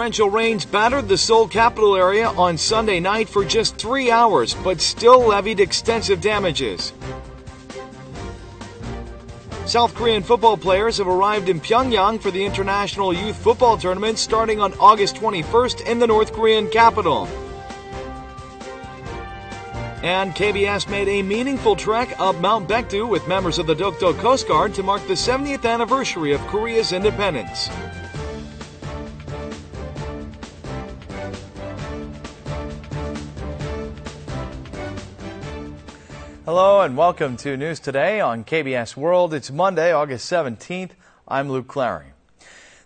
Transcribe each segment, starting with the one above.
torrential rains battered the Seoul capital area on Sunday night for just 3 hours, but still levied extensive damages. South Korean football players have arrived in Pyongyang for the International Youth Football Tournament starting on August 21st in the North Korean capital. And KBS made a meaningful trek up Mount Baekdu with members of the Dokdo Coast Guard to mark the 70th anniversary of Korea's independence. Hello and welcome to News Today on KBS World. It's Monday, August 17th. I'm Luke Clary.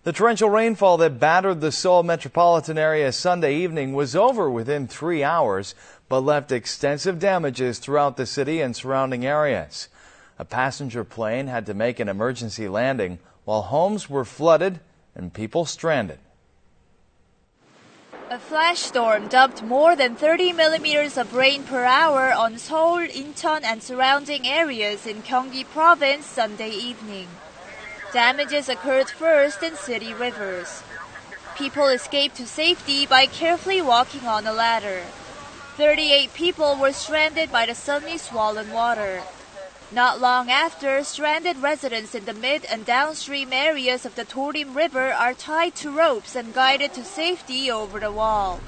The torrential rainfall that battered the Seoul metropolitan area Sunday evening was over within 3 hours, but left extensive damages throughout the city and surrounding areas. A passenger plane had to make an emergency landing, while homes were flooded and people stranded. A flash storm dumped more than 30 millimeters of rain per hour on Seoul, Incheon, and surrounding areas in Gyeonggi Province Sunday evening. Damages occurred first in city rivers. People escaped to safety by carefully walking on a ladder. 38 people were stranded by the suddenly swollen water. Not long after, stranded residents in the mid and downstream areas of the Dorim River are tied to ropes and guided to safety over the wall.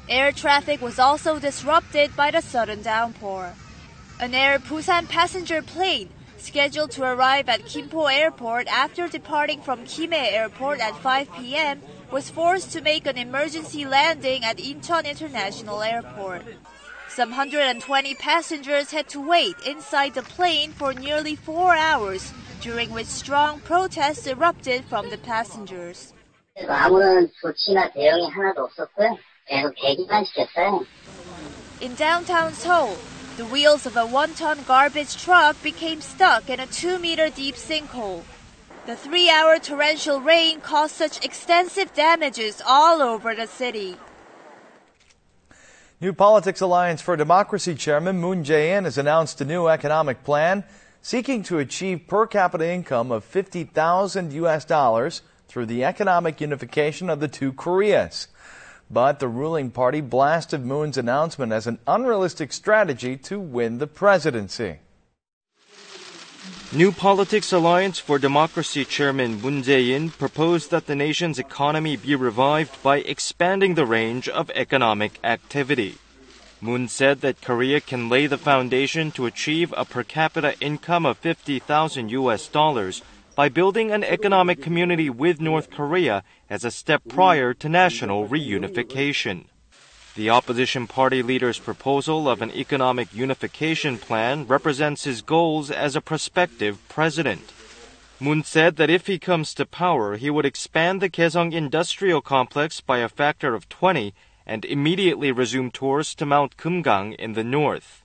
Air traffic was also disrupted by the sudden downpour. An Air Busan passenger plane, scheduled to arrive at Gimpo Airport after departing from Gimhae Airport at 5 p.m., was forced to make an emergency landing at Incheon International Airport. Some 120 passengers had to wait inside the plane for nearly 4 hours, during which strong protests erupted from the passengers. In downtown Seoul, the wheels of a 1-ton garbage truck became stuck in a 2-meter deep sinkhole. The 3-hour torrential rain caused such extensive damages all over the city. New Politics Alliance for Democracy Chairman Moon Jae-in has announced a new economic plan seeking to achieve per capita income of $50,000 through the economic unification of the two Koreas. But the ruling party blasted Moon's announcement as an unrealistic strategy to win the presidency. New Politics Alliance for Democracy Chairman Moon Jae-in proposed that the nation's economy be revived by expanding the range of economic activity. Moon said that Korea can lay the foundation to achieve a per capita income of $50,000 by building an economic community with North Korea as a step prior to national reunification. The opposition party leader's proposal of an economic unification plan represents his goals as a prospective president. Moon said that if he comes to power, he would expand the Kaesong industrial complex by a factor of 20 and immediately resume tours to Mount Kumgang in the north.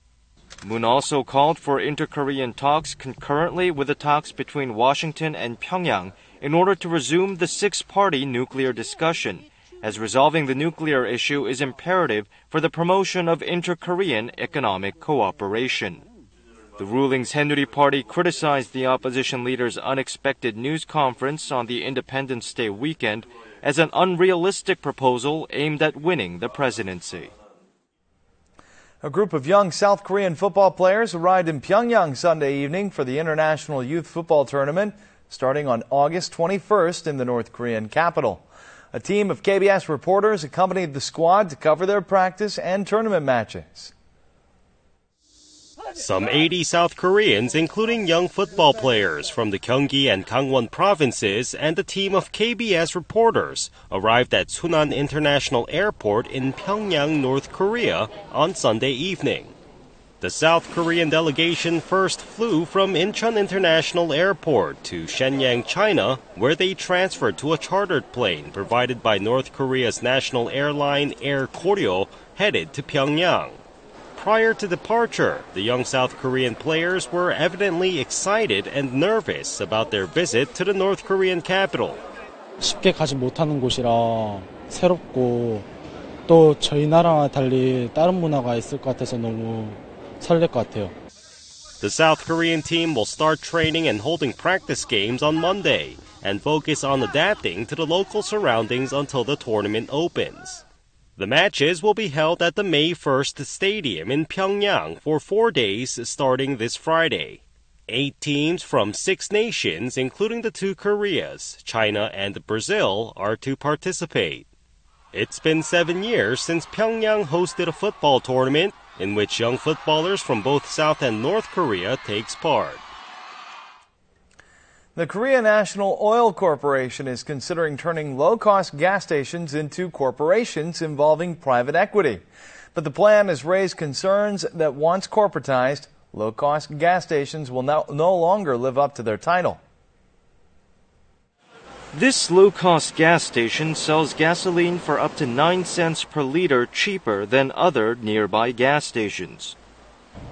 Moon also called for inter-Korean talks concurrently with the talks between Washington and Pyongyang in order to resume the six-party nuclear discussion, as resolving the nuclear issue is imperative for the promotion of inter-Korean economic cooperation. The ruling Saenuri Party criticized the opposition leader's unexpected news conference on the Independence Day weekend as an unrealistic proposal aimed at winning the presidency. A group of young South Korean football players arrived in Pyongyang Sunday evening for the International Youth Football Tournament starting on August 21st in the North Korean capital. A team of KBS reporters accompanied the squad to cover their practice and tournament matches. Some 80 South Koreans, including young football players from the Gyeonggi and Gangwon provinces and a team of KBS reporters, arrived at Sunan International Airport in Pyongyang, North Korea on Sunday evening. The South Korean delegation first flew from Incheon International Airport to Shenyang, China, where they transferred to a chartered plane provided by North Korea's national airline Air Koryo, headed to Pyongyang. Prior to departure, the young South Korean players were evidently excited and nervous about their visit to the North Korean capital. 쉽게 가지 못하는 곳이라 새롭고 또 저희 나라와 달리 다른 문화가 있을 것 같아서 너무 설렐 것 같아요. The South Korean team will start training and holding practice games on Monday. and focus on adapting to the local surroundings until the tournament opens. The matches will be held at the May 1st Stadium in Pyongyang for 4 days starting this Friday. 8 teams from 6 nations, including the 2 Koreas, China and Brazil, are to participate. It's been 7 years since Pyongyang hosted a football tournament in which young footballers from both South and North Korea takes part. The Korea National Oil Corporation is considering turning low-cost gas stations into corporations involving private equity. But the plan has raised concerns that once corporatized, low-cost gas stations will no longer live up to their title. This low-cost gas station sells gasoline for up to 9 cents per liter cheaper than other nearby gas stations.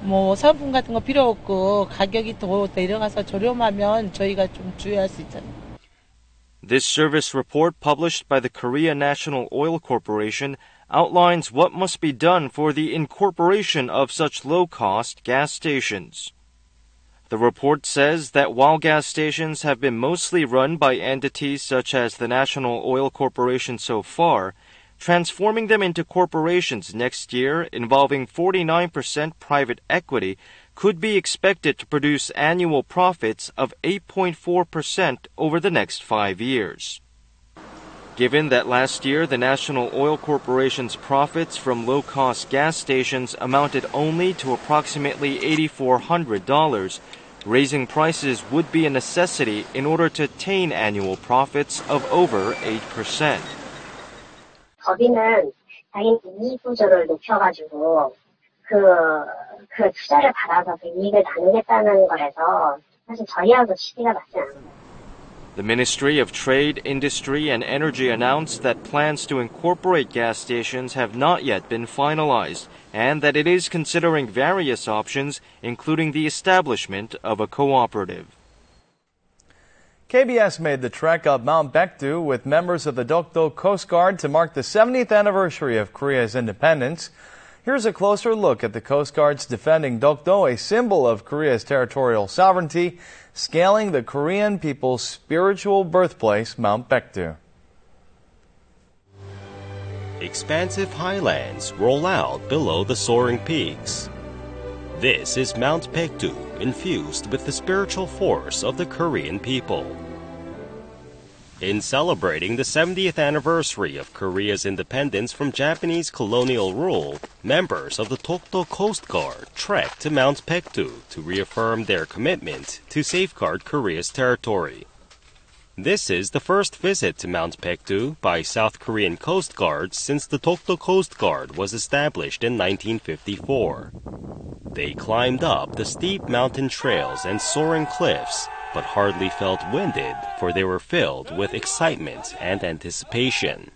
사은품 같은 거 필요 없고 가격이 더 내려가서 저렴하면 저희가 좀 주의할 수 있잖아요. This service report published by the Korea National Oil Corporation outlines what must be done for the incorporation of such low-cost gas stations. The report says that while gas stations have been mostly run by entities such as the National Oil Corporation so far, transforming them into corporations next year involving 49% private equity could be expected to produce annual profits of 8.4% over the next 5 years. Given that last year the National Oil Corporation's profits from low-cost gas stations amounted only to approximately $8,400, raising prices would be a necessity in order to attain annual profits of over 8%. 법인은 자기네 이익 구조를 높여가지고 그 투자를 받아서 그 이익을 나누겠다는 거라서 사실 저희하고 시기가 맞지 않아요. The Ministry of Trade, Industry and Energy announced that plans to incorporate gas stations have not yet been finalized, and that it is considering various options, including the establishment of a cooperative. KBS made the trek up Mount Baekdu with members of the Dokdo Coast Guard to mark the 70th anniversary of Korea's independence. Here's a closer look at the Coast Guards defending Dokdo, a symbol of Korea's territorial sovereignty, scaling the Korean people's spiritual birthplace, Mount Baekdu. Expansive highlands roll out below the soaring peaks. This is Mount Baekdu, infused with the spiritual force of the Korean people. In celebrating the 70th anniversary of Korea's independence from Japanese colonial rule, members of the Dokdo Coast Guard trekked to Mount Baekdu to reaffirm their commitment to safeguard Korea's territory. This is the first visit to Mount Baekdu by South Korean Coast Guard since the Dokdo Coast Guard was established in 1954. They climbed up the steep mountain trails and soaring cliffs, but hardly felt winded, for they were filled with excitement and anticipation.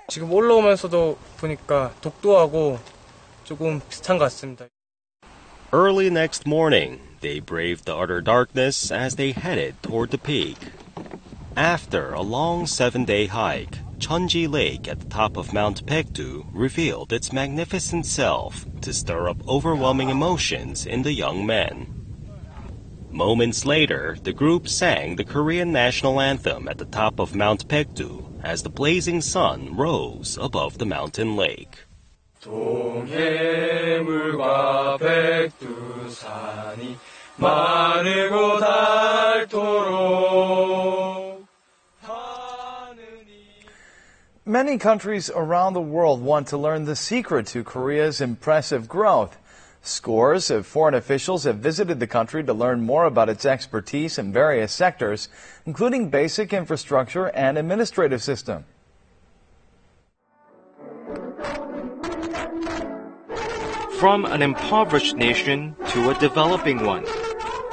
지금 올라오면서도 보니까 독도하고 조금 비슷한 것 같습니다. Early next morning, they braved the utter darkness as they headed toward the peak. After a long 7-day hike, Cheonji Lake at the top of Mount Baekdu revealed its magnificent self to stir up overwhelming emotions in the young men. Moments later, the group sang the Korean national anthem at the top of Mount Baekdu as the blazing sun rose above the mountain lake. 동해물과 백두산이 마르고 닳도록. Many countries around the world want to learn the secret to Korea's impressive growth. Scores of foreign officials have visited the country to learn more about its expertise in various sectors, including basic infrastructure and administrative system. From an impoverished nation to a developing one,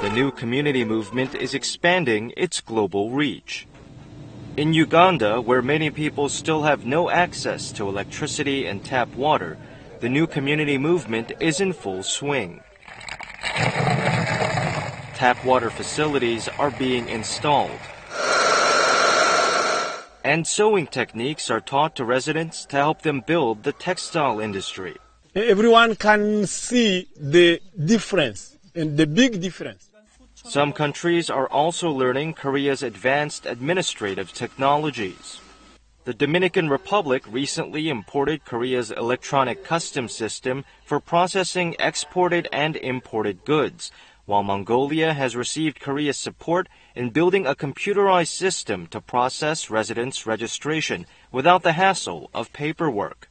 the new community movement is expanding its global reach. In Uganda, where many people still have no access to electricity and tap water, the new community movement is in full swing. Tap water facilities are being installed, and sewing techniques are taught to residents to help them build the textile industry. Everyone can see the difference, and the big difference. Some countries are also learning Korea's advanced administrative technologies. The Dominican Republic recently imported Korea's electronic customs system for processing exported and imported goods, while Mongolia has received Korea's support in building a computerized system to process residence registration without the hassle of paperwork.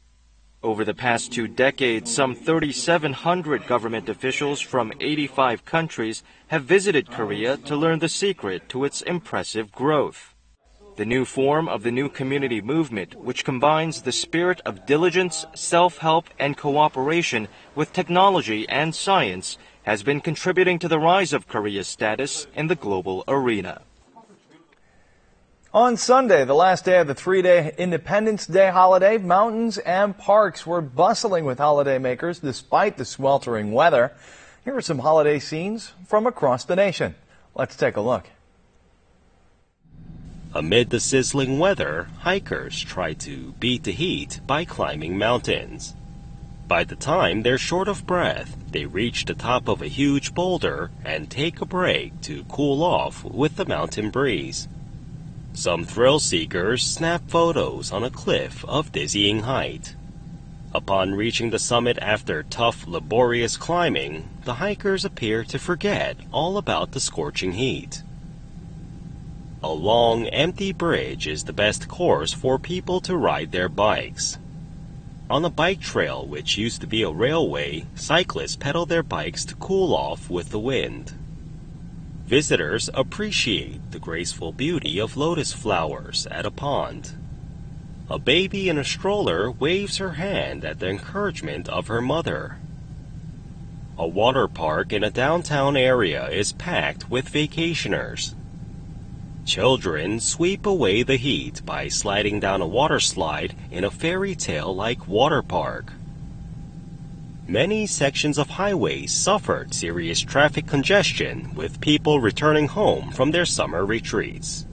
Over the past 2 decades, some 3,700 government officials from 85 countries have visited Korea to learn the secret to its impressive growth. The new form of the new community movement, which combines the spirit of diligence, self-help, and cooperation with technology and science, has been contributing to the rise of Korea's status in the global arena. On Sunday, the last day of the 3-day Independence Day holiday, mountains and parks were bustling with holidaymakers despite the sweltering weather. Here are some holiday scenes from across the nation. Let's take a look. Amid the sizzling weather, hikers try to beat the heat by climbing mountains. By the time they're short of breath, they reach the top of a huge boulder and take a break to cool off with the mountain breeze. Some thrill seekers snap photos on a cliff of dizzying height. Upon reaching the summit after tough, laborious climbing, the hikers appear to forget all about the scorching heat. A long, empty bridge is the best course for people to ride their bikes. On a bike trail which used to be a railway, cyclists pedal their bikes to cool off with the wind. Visitors appreciate the graceful beauty of lotus flowers at a pond. A baby in a stroller waves her hand at the encouragement of her mother. A water park in a downtown area is packed with vacationers. Children sweep away the heat by sliding down a water slide in a fairy tale-like water park. Many sections of highways suffered serious traffic congestion with people returning home from their summer retreats.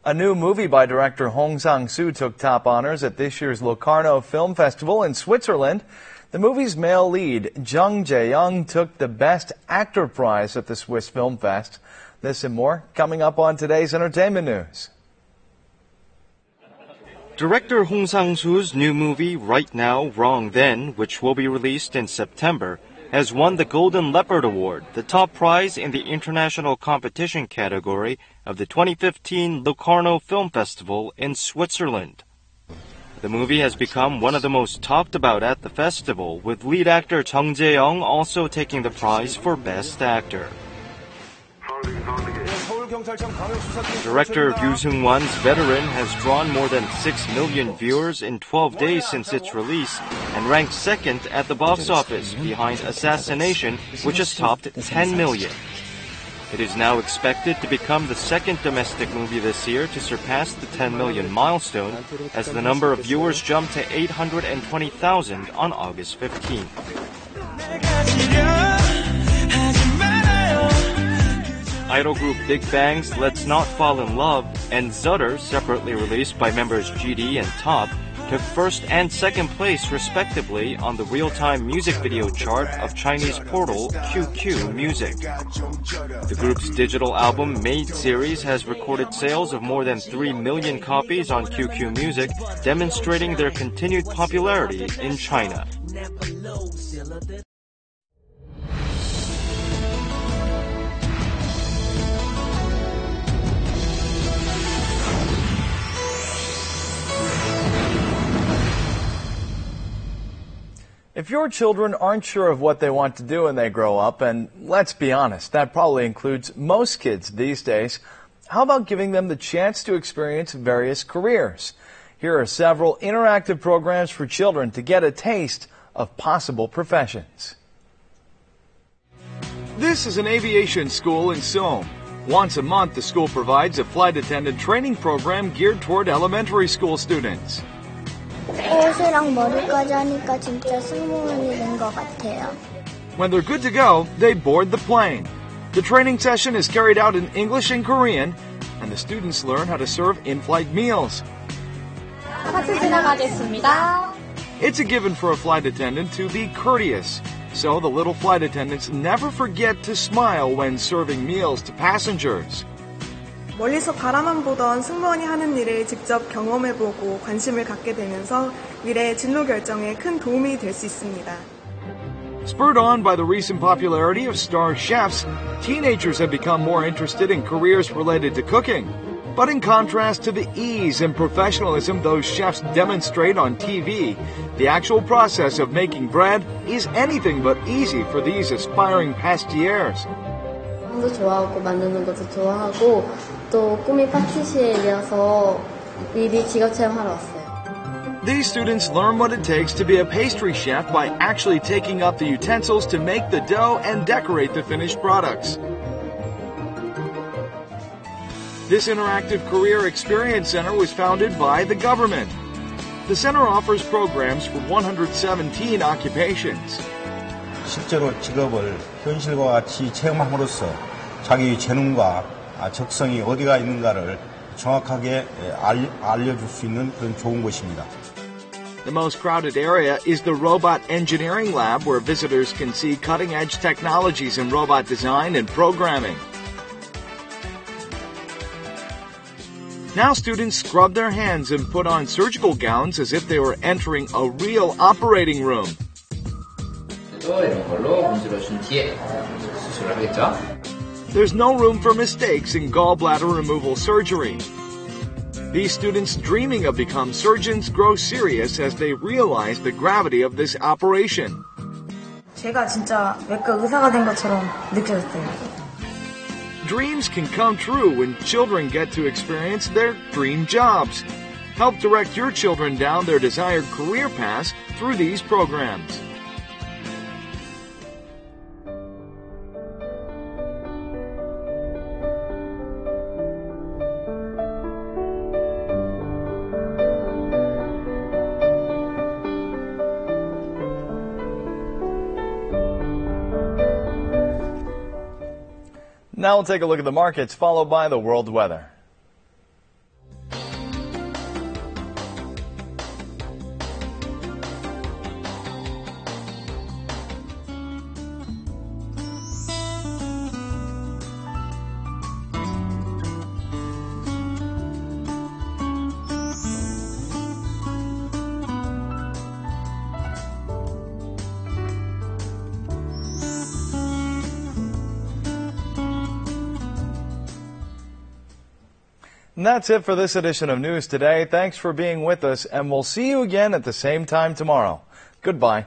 A new movie by director Hong Sang-soo took top honors at this year's Locarno Film Festival in Switzerland. The movie's male lead, Jung Jae-young, took the Best Actor prize at the Swiss Film Fest. This and more coming up on today's entertainment news. Director Hong Sang-soo's new movie, Right Now, Wrong Then, which will be released in September, has won the Golden Leopard Award, the top prize in the international competition category of the 2015 Locarno Film Festival in Switzerland. The movie has become one of the most talked about at the festival, with lead actor Jung Jae-young also taking the prize for Best Actor. Director Ryu Seung-won's Veteran has drawn more than 6 million viewers in 12 days since its release and ranked second at the box office behind Assassination, which has topped 10 million. It is now expected to become the second domestic movie this year to surpass the 10 million milestone, as the number of viewers jumped to 820,000 on August 15th. Idol group Big Bang's Let's Not Fall in Love and Zutter, separately released by members GD and Top, took first and second place respectively on the real-time music video chart of Chinese portal QQ Music. The group's digital album Made series has recorded sales of more than 3 million copies on QQ Music, demonstrating their continued popularity in China. If your children aren't sure of what they want to do when they grow up, and let's be honest, that probably includes most kids these days, how about giving them the chance to experience various careers? Here are several interactive programs for children to get a taste of possible professions. This is an aviation school in Seoul. Once a month, the school provides a flight attendant training program geared toward elementary school students. 옷이랑 머리까지 하니까 진짜 승무원이 된 것 같아요. When they're good to go, they board the plane. The training session is carried out in English and Korean, and the students learn how to serve in-flight meals. 파트 지나가겠습니다. It's a given for a flight attendant to be courteous. So the little flight attendants never forget to smile when serving meals to passengers. 멀리서 바라만 보던 승무원이 하는 일을 직접 경험해보고 관심을 갖게 되면서 미래의 진로 결정에 큰 도움이 될 수 있습니다. Spurred on by the recent popularity of star chefs, teenagers have become more interested in careers related to cooking. But in contrast to the ease and professionalism those chefs demonstrate on TV, the actual process of making bread is anything but easy for these aspiring pâtissiers. 빵도 좋아하고 만드는 것도 좋아하고 또 꿈이 파티시에이라서 미리 직업 체험하러 왔어요. These students learn what it takes to be a pastry chef by actually taking up the utensils to make the dough and decorate the finished products. This interactive career experience center was founded by the government. The center offers programs for 117 occupations. 실제로 직업을 현실과 같이 체험함으로써 자기 재능과 적성이 어디가 있는가를 정확하게 알려줄 수 있는 그런 좋은 곳입니다. The most crowded area is the Robot Engineering Lab, where visitors can see cutting-edge technologies in robot design and programming. Now students scrub their hands and put on surgical gowns as if they were entering a real operating room. There's no room for mistakes in gallbladder removal surgery. These students dreaming of becoming surgeons grow serious as they realize the gravity of this operation. 제가 진짜 외과 의사가 된 것처럼 느껴졌어요. Dreams can come true when children get to experience their dream jobs. Help direct your children down their desired career paths through these programs. Now we'll take a look at the markets, followed by the world weather. And that's it for this edition of News Today. Thanks for being with us, and we'll see you again at the same time tomorrow. Goodbye.